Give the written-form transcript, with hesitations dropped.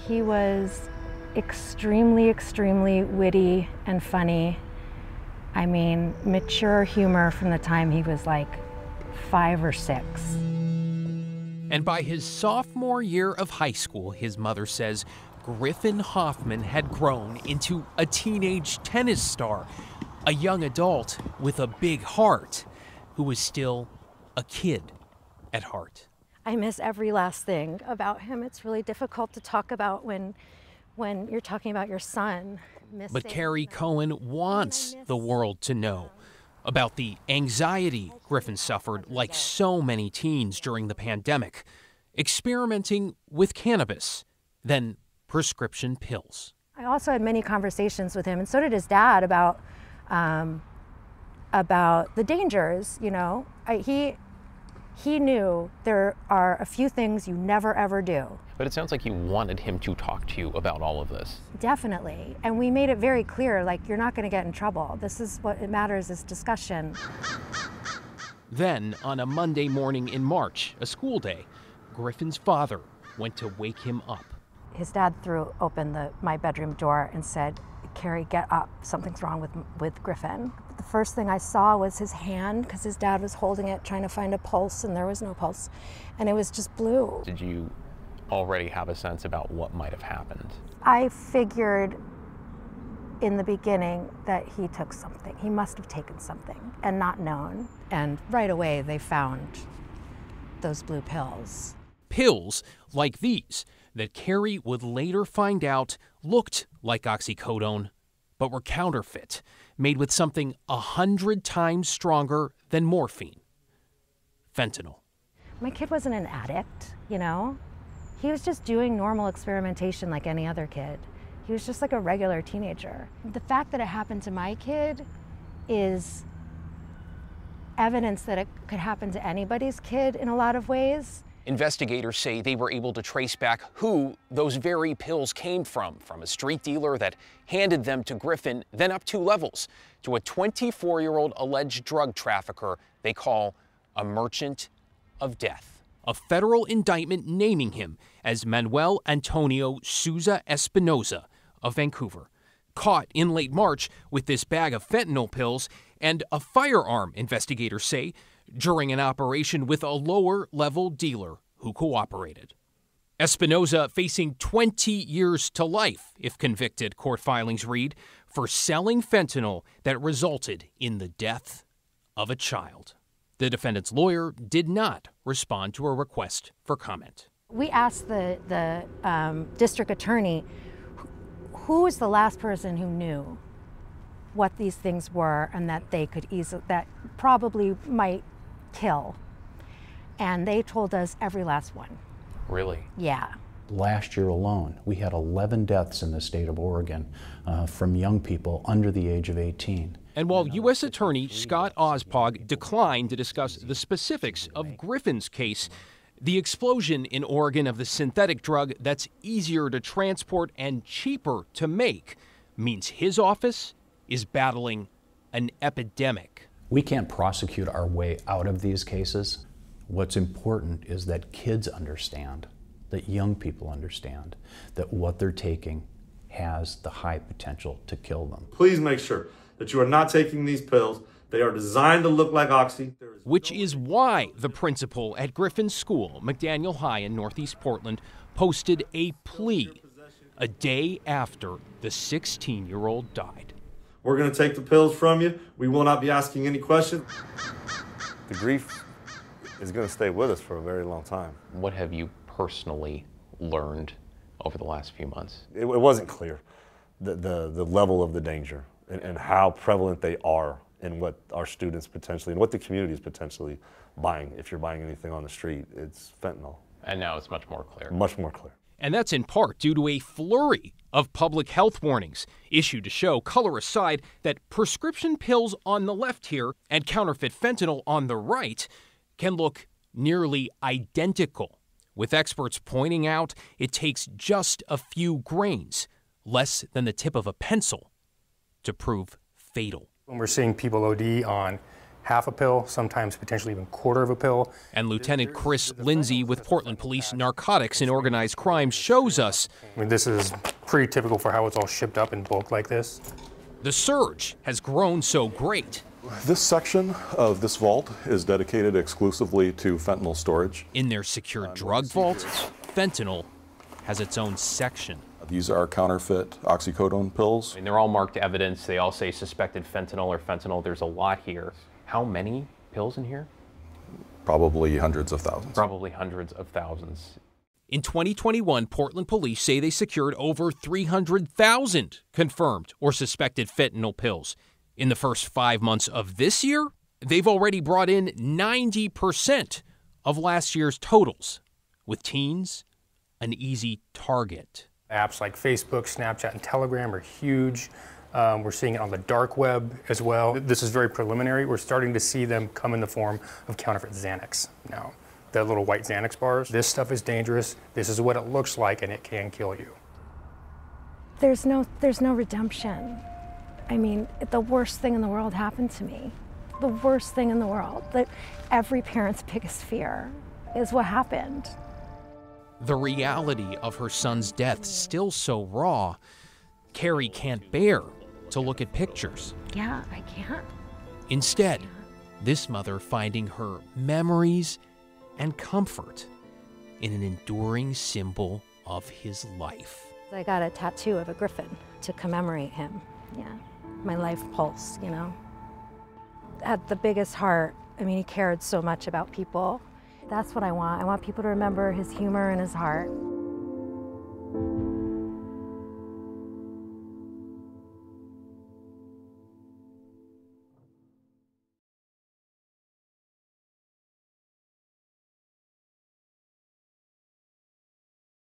He was extremely, extremely witty and funny. I mean, mature humor from the time he was like 5 or 6. And by his sophomore year of high school, his mother says, Griffin Hoffmann had grown into a teenage tennis star, a young adult with a big heart, who was still a kid at heart. I miss every last thing about him. It's really difficult to talk about when you're talking about your son. But Kerry Cohen wants the world to know about the anxiety Griffin suffered, like so many teens during the pandemic, experimenting with cannabis, then prescription pills. I also had many conversations with him, and so did his dad, about the dangers. You know, he knew there are a few things you never ever do. But it sounds like you wanted him to talk to you about all of this. Definitely, and we made it very clear, like, you're not going to get in trouble. This is what it matters, is discussion. Then, on a Monday morning in March, a school day, Griffin's father went to wake him up. His dad threw open my bedroom door and said, "Kerry, get up. Something's wrong with Griffin." The first thing I saw was his hand, because his dad was holding it, trying to find a pulse, and there was no pulse. And it was just blue. Did you already have a sense about what might have happened? I figured in the beginning that he took something. He must have taken something and not known. And right away they found those blue pills. Pills like these that Kerry would later find out looked like oxycodone, but were counterfeit, made with something 100 times stronger than morphine: fentanyl. My kid wasn't an addict, you know? He was just doing normal experimentation like any other kid. He was just like a regular teenager. The fact that it happened to my kid is evidence that it could happen to anybody's kid in a lot of ways. Investigators say they were able to trace back who those very pills came from a street dealer that handed them to Griffin, then up 2 levels, to a 24-year-old alleged drug trafficker they call a merchant of death. A federal indictment naming him as Manuel Antonio Souza Espinoza of Vancouver, caught in late March with this bag of fentanyl pills and a firearm, investigators say, during an operation with a lower-level dealer who cooperated. Espinoza facing 20 years to life, if convicted, court filings read, for selling fentanyl that resulted in the death of a child. The defendant's lawyer did not respond to a request for comment. We asked the district attorney, who was the last person who knew what these things were and that they could that probably might kill. And they told us every last one. Really? Yeah. Last year alone, we had 11 deaths in the state of Oregon from young people under the age of 18. And while U.S. Attorney Scott Ospog declined to discuss the specifics of Griffin's case, the explosion in Oregon of the synthetic drug that's easier to transport and cheaper to make means his office is battling an epidemic. We can't prosecute our way out of these cases. What's important is that kids understand, that young people understand, that what they're taking has the high potential to kill them. Please make sure that you are not taking these pills. They are designed to look like oxy. Which is why the principal at Griffin's school, McDaniel High in Northeast Portland, posted a plea a day after the 16-year-old died. We're going to take the pills from you. We will not be asking any questions. The grief is going to stay with us for a very long time. What have you personally learned over the last few months? It wasn't clear, the level of the danger and how prevalent they are and what our students potentially and what the community is potentially buying. If you're buying anything on the street, it's fentanyl. And now it's much more clear. Much more clear. And that's in part due to a flurry of public health warnings issued to show, color aside, that prescription pills on the left here and counterfeit fentanyl on the right can look nearly identical, with experts pointing out it takes just a few grains, less than the tip of a pencil, to prove fatal. When we're seeing people OD on half a pill, sometimes potentially even quarter of a pill. And Lieutenant Chris Lindsay with Portland Police Narcotics and Organized Crime shows us I mean, this is pretty typical for how it's all shipped up in bulk like this. the surge has grown so great. This section of this vault is dedicated exclusively to fentanyl storage. In their secure drug vault, fentanyl has its own section. These are counterfeit oxycodone pills. And they're all marked evidence. They all say suspected fentanyl or fentanyl. There's a lot here. How many pills in here? Probably hundreds of thousands. Probably hundreds of thousands. In 2021, Portland police say they secured over 300,000 confirmed or suspected fentanyl pills. In the first 5 months of this year, they've already brought in 90% of last year's totals, with teens an easy target. Apps like Facebook, Snapchat, and Telegram are huge. We're seeing it on the dark web as well. This is very preliminary. We're starting to see them come in the form of counterfeit Xanax now. The little white Xanax bars. This stuff is dangerous. This is what it looks like, and it can kill you. There's no redemption. I mean, the worst thing in the world happened to me. The worst thing in the world. That every parent's biggest fear is what happened. The reality of her son's death still so raw, Kerry can't bear to look at pictures. Yeah, I can't. Instead, this mother finding her memories and comfort in an enduring symbol of his life. I got a tattoo of a griffin to commemorate him. Yeah, my life pulse, you know. Had the biggest heart. I mean, he cared so much about people. That's what I want. I want people to remember his humor and his heart.